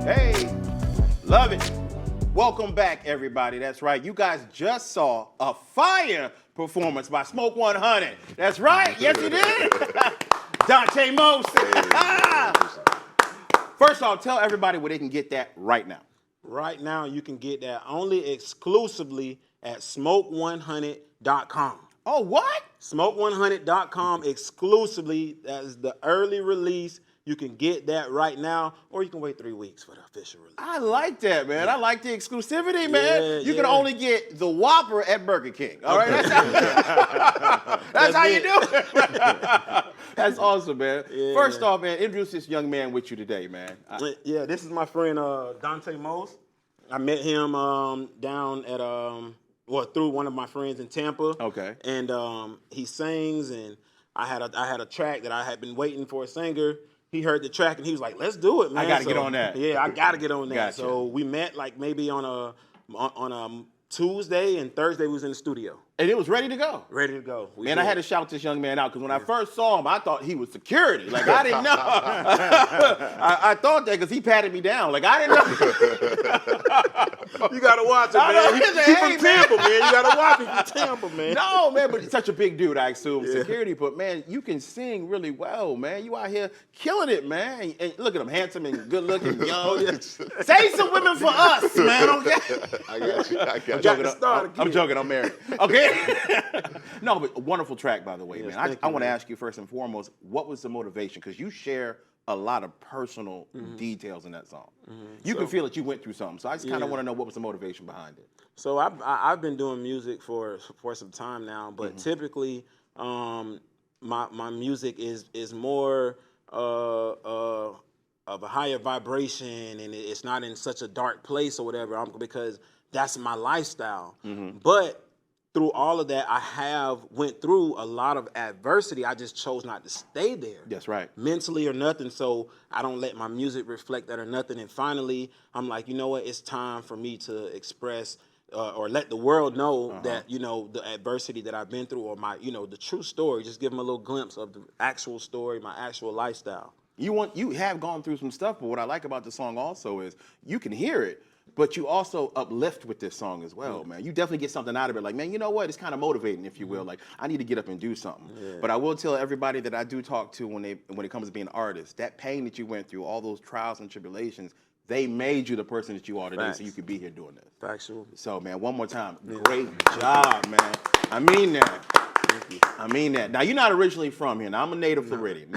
Hey, love it. Welcome back, everybody. That's right. You guys just saw a fire performance by Smoke 100. That's right. Yes, you did. Dante Mose. First off, tell everybody where they can get that right now. Right now, you can get that only exclusively at smoke100.com. Oh, what? Smoke100.com exclusively. That is the early release. You can get that right now, or you can wait 3 weeks for the official release. I like that, man. I like the exclusivity, man. You can only get the Whopper at Burger King. All right? That's how you do it. That's awesome, man. Yeah. First off, man, introduce this young man with you today, man. Yeah, this is my friend Dante Mose. I met him down at through one of my friends in Tampa. Okay. And he sings, and I had a track that I had been waiting for a singer. He heard the track and he was like, "Let's do it, man." I gotta get on that. Yeah, I gotta get on that. Gotcha. So we met like maybe on a Tuesday, and Thursday we was in the studio. And it was ready to go. Ready to go. Man, I had to shout this young man out because when I first saw him, I thought he was security. Like, I didn't know. I thought that because he patted me down. Like, I didn't know. You got to watch it, man. He's from Tampa, man. You got to watch him from Tampa, man. No, man, but he's such a big dude, I assume, security. But, man, you can sing really well, man. You out here killing it, man. And look at him, handsome and good-looking, young. Say some women for us, man, okay? I got you. I'm joking. I'm married. Okay? No, but a wonderful track, by the way, man. I want to ask you first and foremost, what was the motivation? Because you share a lot of personal details in that song. You can feel that you went through something. So I just kind of want to know what was the motivation behind it. So I've been doing music for some time now, but typically my music is more of a higher vibration, and it's not in such a dark place or whatever, because that's my lifestyle. But through all of that, I have went through a lot of adversity. I just chose not to stay there. That's right. Mentally or nothing, so I don't let my music reflect that or nothing. And finally, I'm like, you know what? It's time for me to express or let the world know that, the adversity that I've been through, or my, the true story. Just give them a little glimpse of the actual story, my actual lifestyle. You have gone through some stuff, but what I like about the song also is you can hear it, but you also uplift with this song as well, man. You definitely get something out of it. Like, man, you know what? It's kind of motivating, if you will. Like, I need to get up and do something. But I will tell everybody that I do talk to when it comes to being an artist, that pain that you went through, all those trials and tribulations, they made you the person that you are today, so you could be here doing this. Factual. So, man, one more time, great job, man. I mean that. I mean that. Now, you're not originally from here. Now, I'm a native Floridian.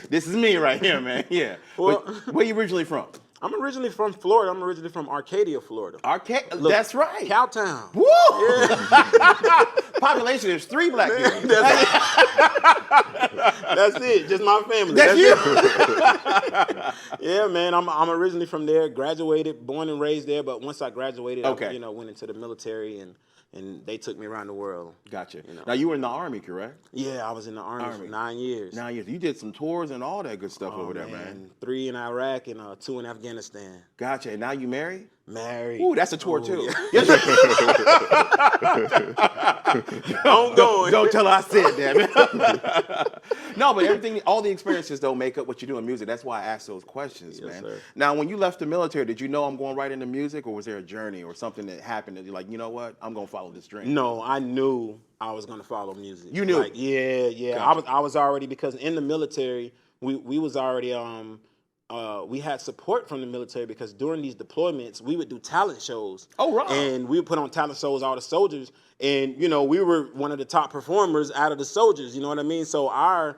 This is me right here, man. Yeah. Well, where you originally from? I'm originally from Florida. I'm originally from Arcadia, Florida. That's right. Cowtown. Woo! Yeah. Population is 3 black people. That's it. Just my family. That's you. Yeah, man. I'm originally from there. Graduated, born and raised there. But once I graduated, I went into the military, and they took me around the world. Gotcha. Now, you were in the Army, correct? Yeah, I was in the Army for 9 years. 9 years. You did some tours and all that good stuff over there, man. 3 in Iraq and 2 in Afghanistan. Gotcha. And now you married? Married. Ooh, that's a tour too. Yeah. Don't tell her I said that, man. No, but all the experiences though make up what you do in music. That's why I ask those questions, man. Sir. Now, when you left the military, did you know I'm going right into music, or was there a journey or something that happened that you're like, you know what, I'm gonna follow this dream? No, I knew I was gonna follow music. You knew? Like, yeah. Gotcha. I was already, because in the military we was already we had support from the military, because during these deployments, we would do talent shows. Oh, right. And we would put on talent shows, all the soldiers. And, we were one of the top performers out of the soldiers, you know what I mean? So our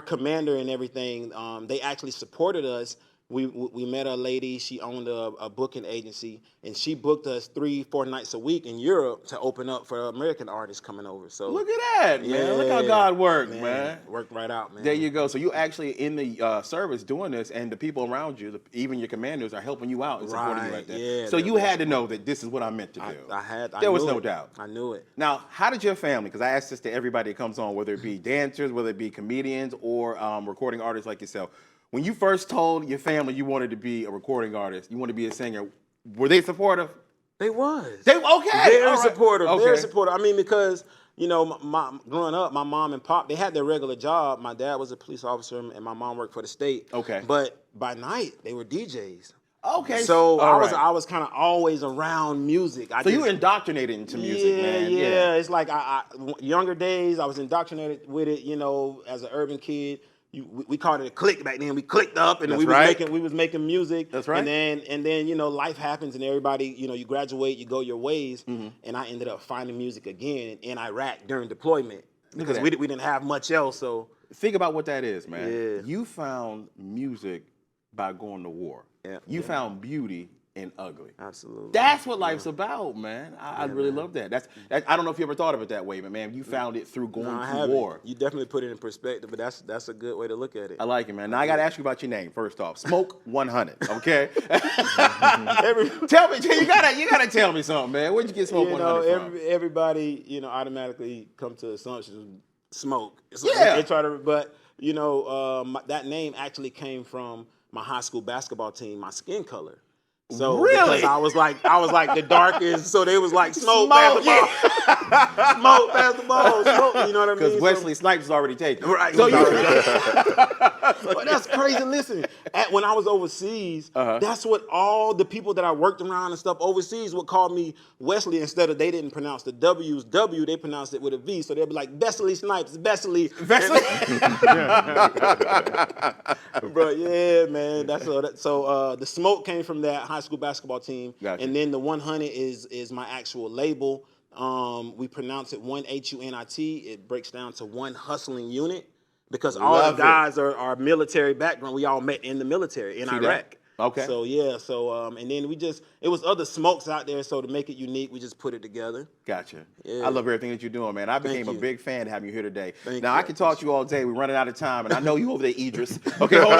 commander and everything, they actually supported us. We met a lady. She owned a booking agency, and she booked us 3-4 nights a week in Europe to open up for American artists coming over. So look at that, man. Look how God worked, man. Worked right out, man. There you go. So you actually in the service doing this, and the people around you, even your commanders, are helping you out and supporting you like that. Yeah, so you had to know that this is what I'm meant to do. There was no doubt. I knew it. Now, how did your family, because I asked this to everybody that comes on, whether it be dancers, whether it be comedians, or recording artists like yourself, when you first told your family you wanted to be a recording artist, you wanted to be a singer, were they supportive? They was. Okay. Very supportive. Okay. Very supportive. I mean, because, growing up, my mom and pop, they had their regular job. My dad was a police officer, and my mom worked for the state. Okay. But by night, they were DJs. Okay. So all I right. was kind of always around music. So you were indoctrinated into music, man. Yeah. It's like younger days, I was indoctrinated with it. You know, as an urban kid, we called it a click back then. We clicked up, and That's we right. was making music. That's right. And then you know, life happens, and everybody, you know, you graduate, you go your ways. Mm-hmm. And I ended up finding music again in Iraq during deployment because that. we didn't have much else. So Think about what that is, man. Yeah. You found music by going to war. Yeah. You found beauty in ugly. absolutely. That's what life's about, man. I really love that. That's I don't know if you ever thought of it that way, but man, you found it through going No, I to haven't. war. You definitely put it in perspective, but that's a good way to look at it. I like it, man. Now I got to ask you about your name first off. Smoke 100, okay? Tell me, you gotta tell me something, man. Where'd you get Smoke You know, 100 from? everybody, you know, automatically come to assumptions. Smoke. So Yeah. They try to, but you know, that name actually came from my high school basketball team, my skin color. So Really? because I was like the darkest, so they was like smoke Smoke, basketball, smoke basketball, smoke. You know what I mean? Because Wesley Snipes is already taken. Right. So But that's crazy. Listen, when I was overseas, that's what all the people that I worked around and stuff overseas would call me Wesley instead of, they didn't pronounce the W's W, they pronounced it with a V. So they'd be like, Wesley Snipes, Wesley. Bro, yeah, man. So the smoke came from that high school basketball team. Gotcha. And then the 100 is my actual label. We pronounce it 1HUNIT. It breaks down to one hustling unit. Because all Love the guys are military background. We all met in the military in Iraq. that? Okay. So yeah, and then it was other smokes out there. So to make it unique, we just put it together. Gotcha. Yeah. I love everything that you're doing, man. I became a you. big fan having you here today. Thank now, you. I can talk to you all day. We're running out of time, and I know you over there, Idris. Okay, hold on.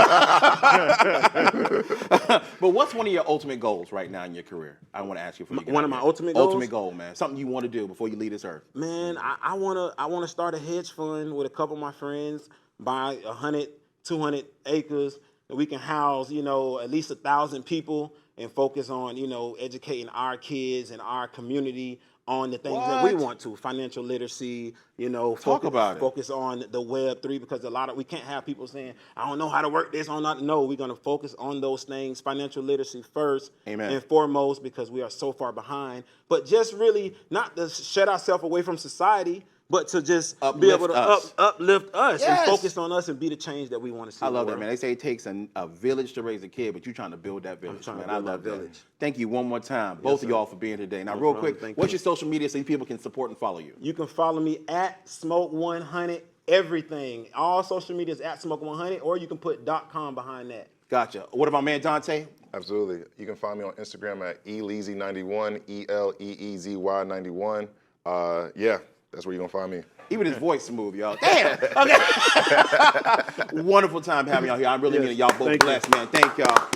But what's one of your ultimate goals right now in your career? I want to ask you for One of my ultimate goals? Ultimate goal, man. Something you want to do before you leave this earth. Man, I wanna start a hedge fund with a couple of my friends, buy 100, 200 acres, and we can house, you know, at least 1,000 people and focus on, you know, educating our kids and our community on the things that we want to, financial literacy, you know, focus on the Web3, because we can't have people saying, I don't know how to work this, no, we're gonna focus on those things, financial literacy first and foremost, because we are so far behind, but just really not to shut ourselves away from society, but to just be able to uplift us and focus on us and be the change that we want to see. I love that, man. They say it takes a village to raise a kid, but you're trying to build that village, man. I love that. Thank you one more time, both of y'all, for being here today. Now, real quick, what's your social media so people can support and follow you? You can follow me at Smoke100, everything. All social media is at Smoke100, or you can put .com behind that. Gotcha. What about man Dante? Absolutely. You can find me on Instagram at eleezy91, ELEEZY91. Yeah. That's where you're going to find me. Even his voice smooth, y'all. Damn! Okay. Wonderful time having y'all here. I really mean it. Y'all both blessed, man. Thank y'all.